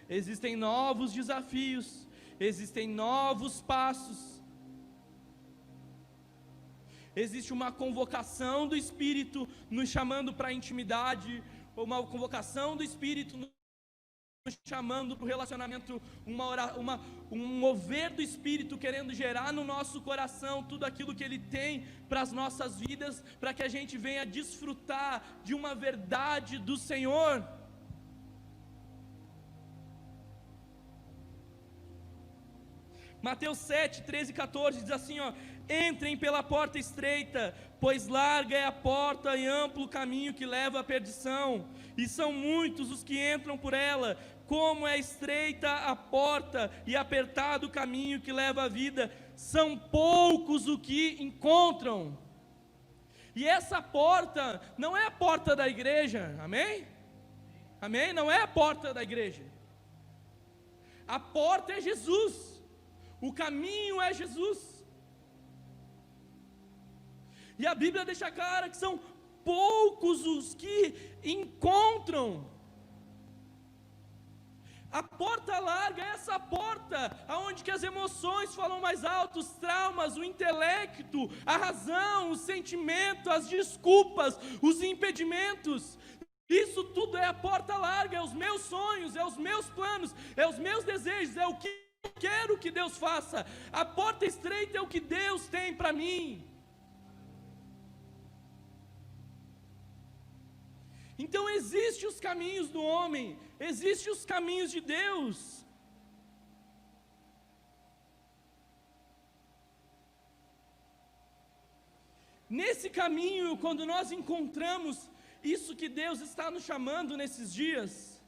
existem novos desafios, existem novos passos, existe uma convocação do Espírito nos chamando para a intimidade, uma convocação do Espírito nos chamando para o relacionamento, um mover do Espírito querendo gerar no nosso coração tudo aquilo que Ele tem para as nossas vidas, para que a gente venha desfrutar de uma verdade do Senhor. Mateus 7, 13 e 14 diz assim, ó: entrem pela porta estreita, pois larga é a porta e amplo o caminho que leva à perdição, e são muitos os que entram por ela. Como é estreita a porta e apertado o caminho que leva à vida, são poucos os que encontram. E essa porta não é a porta da igreja, amém? Amém? Não é a porta da igreja. A porta é Jesus, o caminho é Jesus. E a Bíblia deixa claro que são poucos os que encontram. A porta larga é essa porta, aonde que as emoções falam mais alto, os traumas, o intelecto, a razão, o sentimento, as desculpas, os impedimentos. Isso tudo é a porta larga, é os meus sonhos, é os meus planos, é os meus desejos, é o que eu quero que Deus faça. A porta estreita é o que Deus tem para mim. Então existem os caminhos do homem, existem os caminhos de Deus. Nesse caminho, quando nós encontramos isso que Deus está nos chamando nesses dias,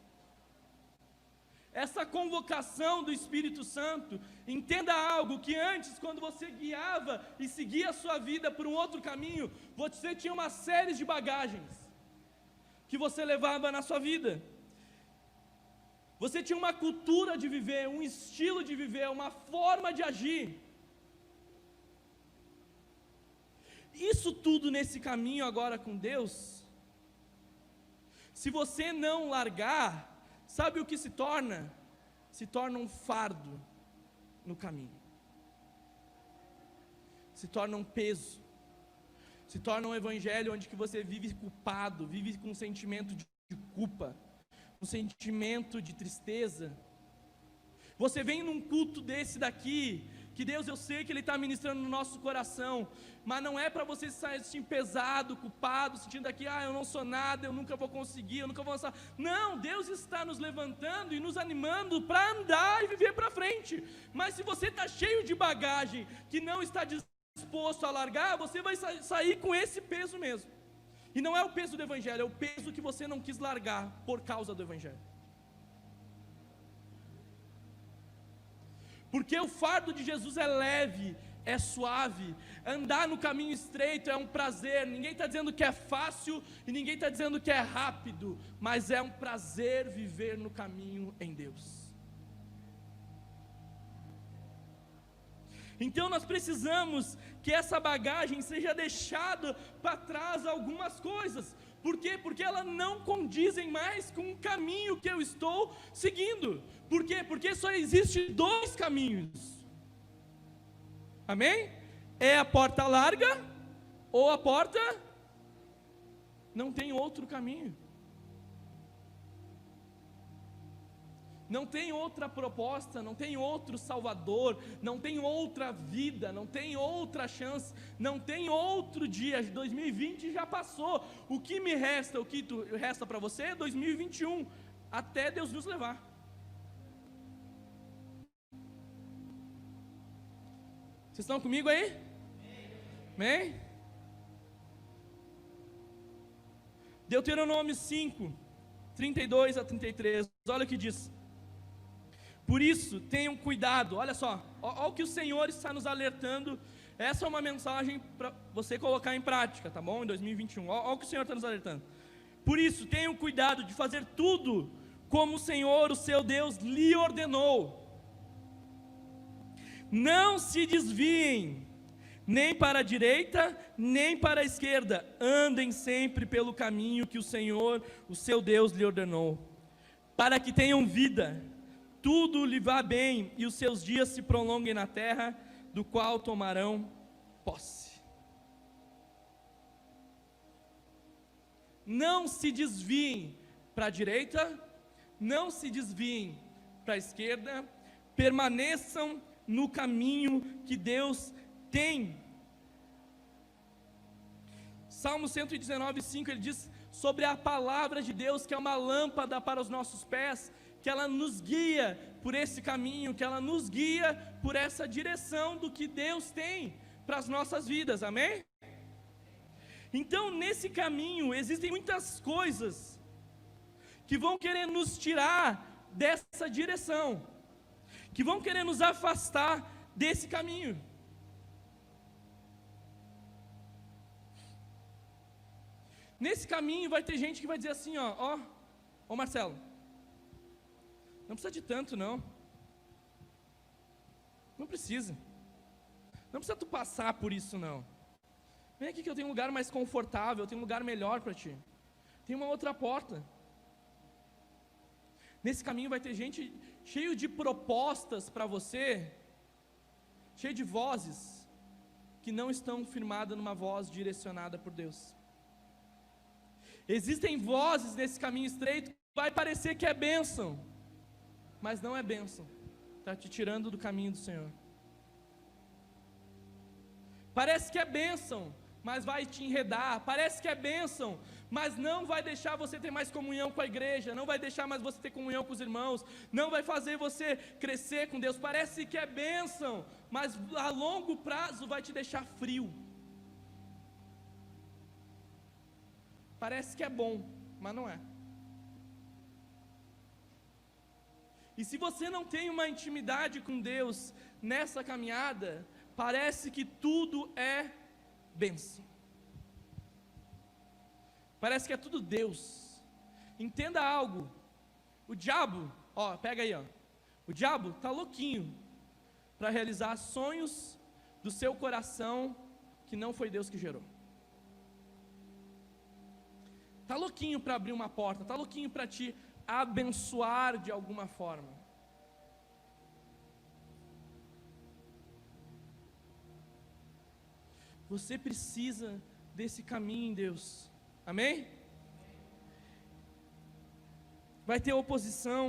essa convocação do Espírito Santo, entenda algo, que antes, quando você guiava e seguia a sua vida por um outro caminho, você tinha uma série de bagagens que você levava na sua vida. Você tinha uma cultura de viver, um estilo de viver, uma forma de agir. Isso tudo nesse caminho agora com Deus, se você não largar, sabe o que se torna? Se torna um fardo no caminho. Se torna um peso. Se torna um evangelho onde que você vive culpado, vive com um sentimento de culpa, um sentimento de tristeza. Você vem num culto desse daqui, que Deus, eu sei que Ele está ministrando no nosso coração, mas não é para você sair assim pesado, culpado, sentindo aqui, eu não sou nada, eu nunca vou conseguir, eu nunca vou avançar. Não, Deus está nos levantando e nos animando para andar e viver para frente. Mas se você está cheio de bagagem, que não está disposto a largar, você vai sair com esse peso mesmo. E não é o peso do Evangelho, é o peso que você não quis largar por causa do Evangelho. Porque o fardo de Jesus é leve, é suave, andar no caminho estreito é um prazer. Ninguém está dizendo que é fácil e ninguém está dizendo que é rápido, mas é um prazer viver no caminho em Deus. Então nós precisamos que essa bagagem seja deixada para trás algumas coisas. Por quê? Porque elas não condizem mais com o caminho que eu estou seguindo. Por quê? Porque só existe dois caminhos. Amém? É a porta larga ou a porta... Não tem outro caminho. Não tem outra proposta, não tem outro Salvador, não tem outra vida, não tem outra chance, não tem outro dia. 2020 já passou. O que me resta, o que resta para você é 2021, até Deus nos levar. Vocês estão comigo aí? Amém? Deuteronômio 5, 32 a 33, olha o que diz. Por isso, tenham cuidado, olha só, olha o que o Senhor está nos alertando. Essa é uma mensagem para você colocar em prática, tá bom? Em 2021, olha o que o Senhor está nos alertando. Por isso, tenham cuidado de fazer tudo como o Senhor, o seu Deus, lhe ordenou. Não se desviem, nem para a direita, nem para a esquerda. Andem sempre pelo caminho que o Senhor, o seu Deus, lhe ordenou, para que tenham vida, tudo lhe vá bem e os seus dias se prolonguem na terra, do qual tomarão posse. Não se desviem para a direita, não se desviem para a esquerda, permaneçam no caminho que Deus tem. Salmo 119, 5, ele diz sobre a palavra de Deus, que é uma lâmpada para os nossos pés, que ela nos guia por esse caminho, que ela nos guia por essa direção do que Deus tem para as nossas vidas, amém? Então, nesse caminho, existem muitas coisas que vão querer nos tirar dessa direção, que vão querer nos afastar desse caminho. Nesse caminho vai ter gente que vai dizer assim, ó Marcelo, não precisa de tanto não. Não precisa. Não precisa tu passar por isso não. Vem aqui que eu tenho um lugar mais confortável, eu tenho um lugar melhor para ti. Tem uma outra porta. Nesse caminho vai ter gente cheio de propostas para você, cheio de vozes que não estão firmadas numa voz direcionada por Deus. Existem vozes nesse caminho estreito que vai parecer que é bênção, mas não é bênção, está te tirando do caminho do Senhor. Parece que é bênção, mas vai te enredar. Parece que é bênção, mas não vai deixar você ter mais comunhão com a igreja, não vai deixar mais você ter comunhão com os irmãos, não vai fazer você crescer com Deus. Parece que é bênção, mas a longo prazo vai te deixar frio. Parece que é bom, mas não é. E se você não tem uma intimidade com Deus nessa caminhada, parece que tudo é bênção. Parece que é tudo Deus. Entenda algo. O diabo, pega aí, o diabo está louquinho para realizar sonhos do seu coração que não foi Deus que gerou. Está louquinho para abrir uma porta, está louquinho para te abençoar de alguma forma. Você precisa desse caminho em Deus, amém? Vai ter oposição,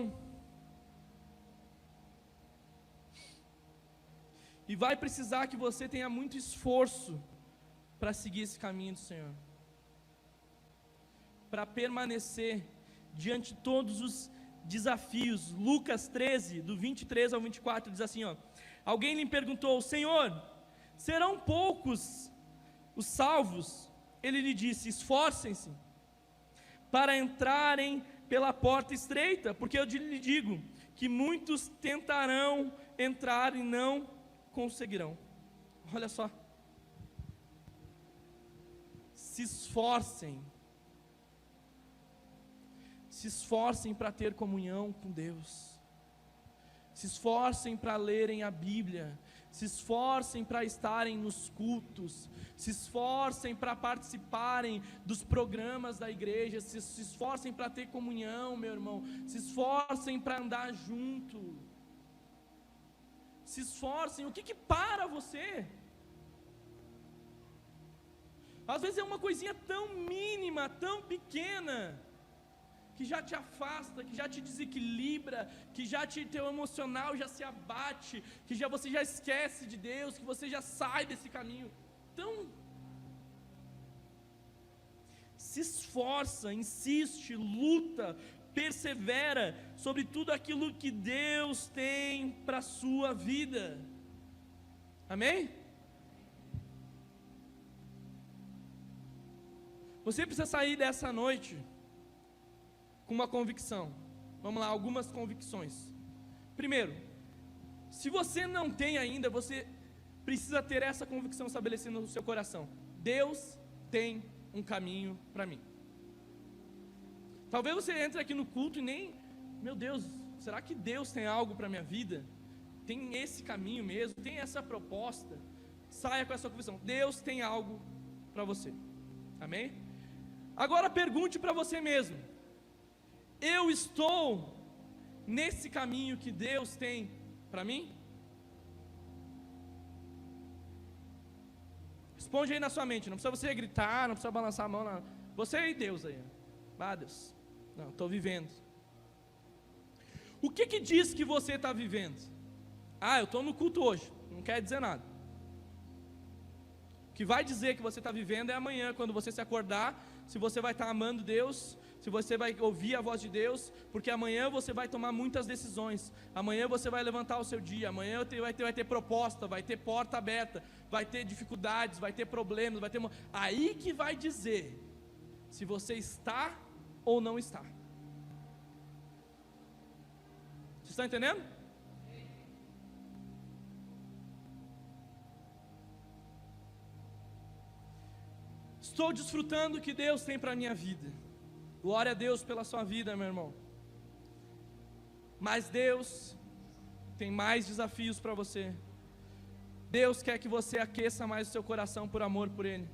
e vai precisar que você tenha muito esforço para seguir esse caminho do Senhor, para permanecer diante de todos os desafios. Lucas 13, do 23 ao 24, diz assim, alguém lhe perguntou: Senhor, serão poucos os salvos? ele lhe disse: esforcem-se para entrarem pela porta estreita, porque eu lhe digo que muitos tentarão entrar e não conseguirão. Olha só. Se esforcem. Se esforcem para ter comunhão com Deus. Se esforcem para lerem a Bíblia. Se esforcem para estarem nos cultos. Se esforcem para participarem dos programas da igreja. Se esforcem para ter comunhão, meu irmão. Se esforcem para andar junto. Se esforcem. O que para você? Às vezes é uma coisinha tão mínima, tão pequena, que já te afasta, que já te desequilibra, que já teu emocional já se abate, que você já esquece de Deus, que você já sai desse caminho. Então, se esforça, insiste, luta, persevera sobre tudo aquilo que Deus tem para a sua vida. Amém? Você precisa sair dessa noite com uma convicção. Vamos lá, algumas convicções. Primeiro, se você não tem ainda, você precisa ter essa convicção estabelecida no seu coração. Deus tem um caminho para mim. Talvez você entre aqui no culto e nem, meu Deus, será que Deus tem algo para a minha vida? Tem esse caminho mesmo? Tem essa proposta? Saia com essa convicção. Deus tem algo para você. Amém? Agora pergunte para você mesmo: eu estou nesse caminho que Deus tem para mim? Responde aí na sua mente. Não precisa você gritar, não precisa balançar a mão, não. Você e Deus aí. Ah, Deus, não, estou vivendo. O que diz que você está vivendo? Ah, eu estou no culto hoje. Não quer dizer nada. O que vai dizer que você está vivendo é amanhã, quando você se acordar, se você vai estar amando Deus, se você vai ouvir a voz de Deus, porque amanhã você vai tomar muitas decisões, amanhã você vai levantar o seu dia, amanhã vai ter proposta, vai ter porta aberta, vai ter dificuldades, vai ter problemas, vai ter... Aí que vai dizer se você está ou não está. Vocês estão entendendo? Estou desfrutando o que Deus tem para a minha vida. Glória a Deus pela sua vida, meu irmão. Mas Deus tem mais desafios para você. Deus quer que você aqueça mais o seu coração por amor por Ele.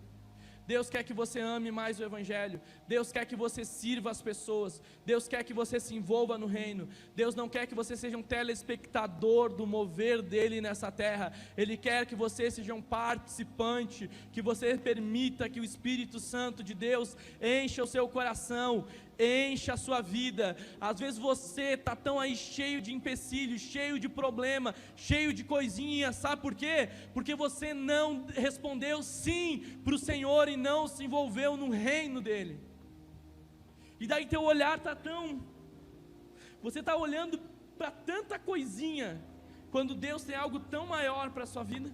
Deus quer que você ame mais o Evangelho. Deus quer que você sirva as pessoas. Deus quer que você se envolva no reino. Deus não quer que você seja um telespectador do mover dEle nessa terra. Ele quer que você seja um participante, que você permita que o Espírito Santo de Deus encha o seu coração, encha a sua vida. Às vezes você está tão aí cheio de empecilhos, cheio de problema, cheio de coisinhas, sabe por quê? Porque você não respondeu sim para o Senhor e não se envolveu no reino dEle. E daí teu olhar está você está olhando para tanta coisinha, quando Deus tem algo tão maior para a sua vida.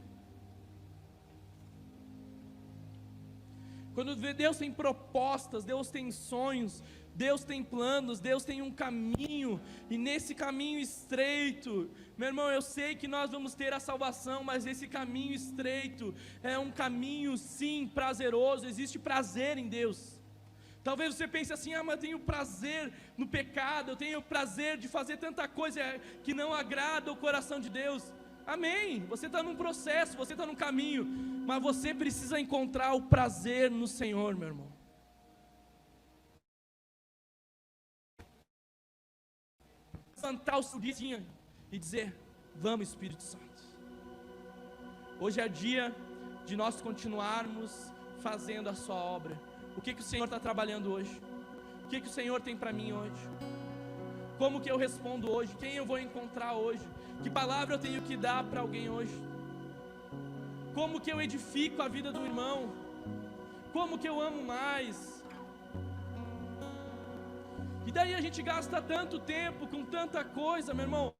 Quando Deus tem propostas, Deus tem sonhos, Deus tem planos, Deus tem um caminho, e nesse caminho estreito, meu irmão, eu sei que nós vamos ter a salvação, mas esse caminho estreito é um caminho sim prazeroso, existe prazer em Deus. Talvez você pense assim: mas eu tenho prazer no pecado, eu tenho prazer de fazer tanta coisa que não agrada o coração de Deus. Amém, você está num processo, você está num caminho, mas você precisa encontrar o prazer no Senhor, meu irmão. Levantar o seu dia e dizer: vamos, Espírito Santo. Hoje é dia de nós continuarmos fazendo a sua obra. O que o Senhor está trabalhando hoje? O que o Senhor tem para mim hoje? Como que eu respondo hoje? Quem eu vou encontrar hoje? Que palavra eu tenho que dar para alguém hoje? Como que eu edifico a vida do irmão? Como que eu amo mais? E daí a gente gasta tanto tempo com tanta coisa, meu irmão.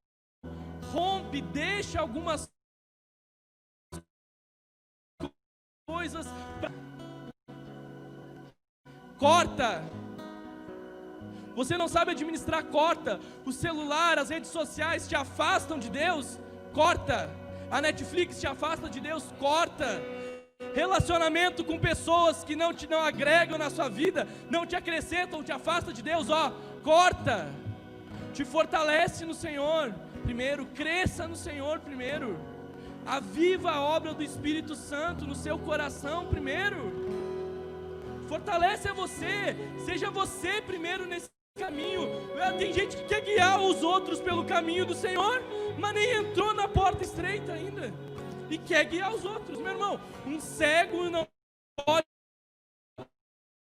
Rompe, deixa algumas coisas corta. Você não sabe administrar, corta. O celular, as redes sociais te afastam de Deus, corta. A Netflix te afasta de Deus, corta. Relacionamento com pessoas que não agregam na sua vida, não te acrescentam, te afasta de Deus, corta. Te fortalece no Senhor primeiro, cresça no Senhor primeiro. Aviva a obra do Espírito Santo no seu coração primeiro. Fortalece você, seja você primeiro nesse caminho. Tem gente que quer guiar os outros pelo caminho do Senhor, mas nem entrou na porta estreita ainda, e quer guiar os outros. Meu irmão, um cego não pode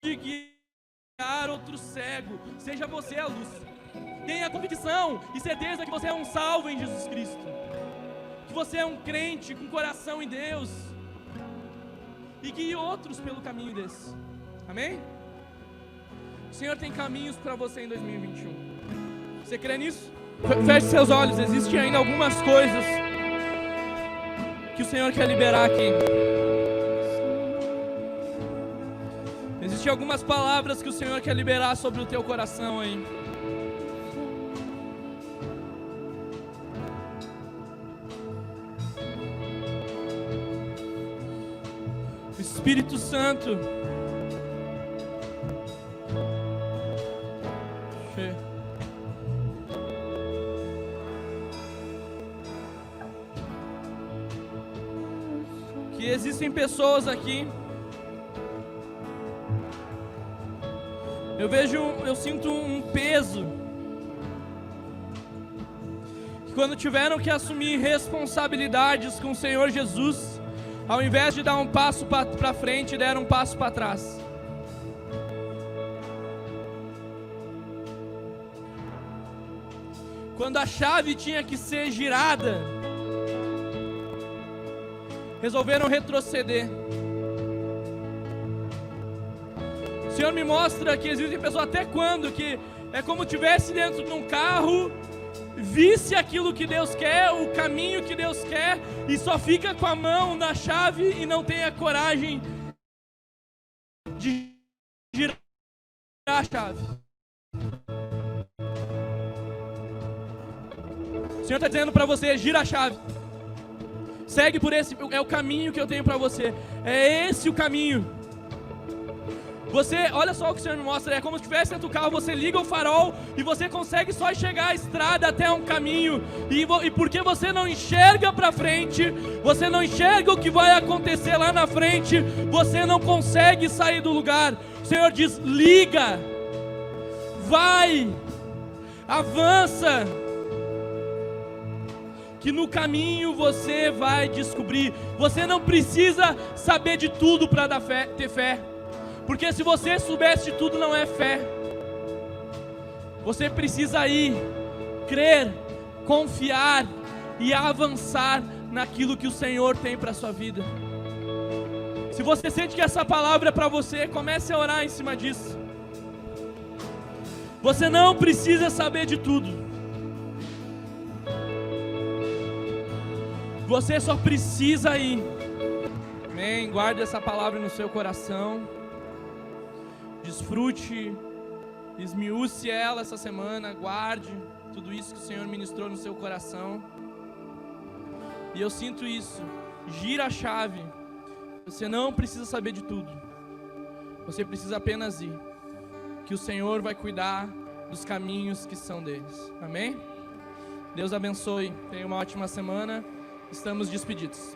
guiar outro cego. Seja você a luz. Tenha convicção e certeza que você é um salvo em Jesus Cristo, que você é um crente com coração em Deus, e guie outros pelo caminho desse. Amém? O Senhor tem caminhos para você em 2021. Você crê nisso? Feche seus olhos. Existem ainda algumas coisas que o Senhor quer liberar aqui. Existem algumas palavras que o Senhor quer liberar sobre o teu coração aí. O Espírito Santo que existem pessoas aqui, eu sinto um peso, que quando tiveram que assumir responsabilidades com o Senhor Jesus, ao invés de dar um passo para frente, deram um passo para trás. Quando a chave tinha que ser girada, resolveram retroceder. O Senhor me mostra que existem pessoas, até quando, que é como se estivesse dentro de um carro, visse aquilo que Deus quer, o caminho que Deus quer, e só fica com a mão na chave e não tem a coragem de girar a chave. O Senhor está dizendo para você: gira a chave. Segue por esse, é o caminho que eu tenho para você. É esse o caminho. Você, olha só o que o Senhor me mostra. É como se estivesse dentro do carro, você liga o farol e você consegue só enxergar a estrada até um caminho. E porque você não enxerga para frente, você não enxerga o que vai acontecer lá na frente, você não consegue sair do lugar. O Senhor diz: liga, vai, avança, que no caminho você vai descobrir. Você não precisa saber de tudo para ter fé, porque se você soubesse de tudo, não é fé. Você precisa ir, crer, confiar e avançar naquilo que o Senhor tem para a sua vida. Se você sente que essa palavra é para você, comece a orar em cima disso. Você não precisa saber de tudo. Você só precisa ir. Amém? Guarde essa palavra no seu coração. Desfrute, esmiúce ela essa semana. Guarde tudo isso que o Senhor ministrou no seu coração. E eu sinto isso. Gira a chave. Você não precisa saber de tudo. Você precisa apenas ir, que o Senhor vai cuidar dos caminhos que são deles. Amém? Deus abençoe. Tenha uma ótima semana. Estamos despedidos.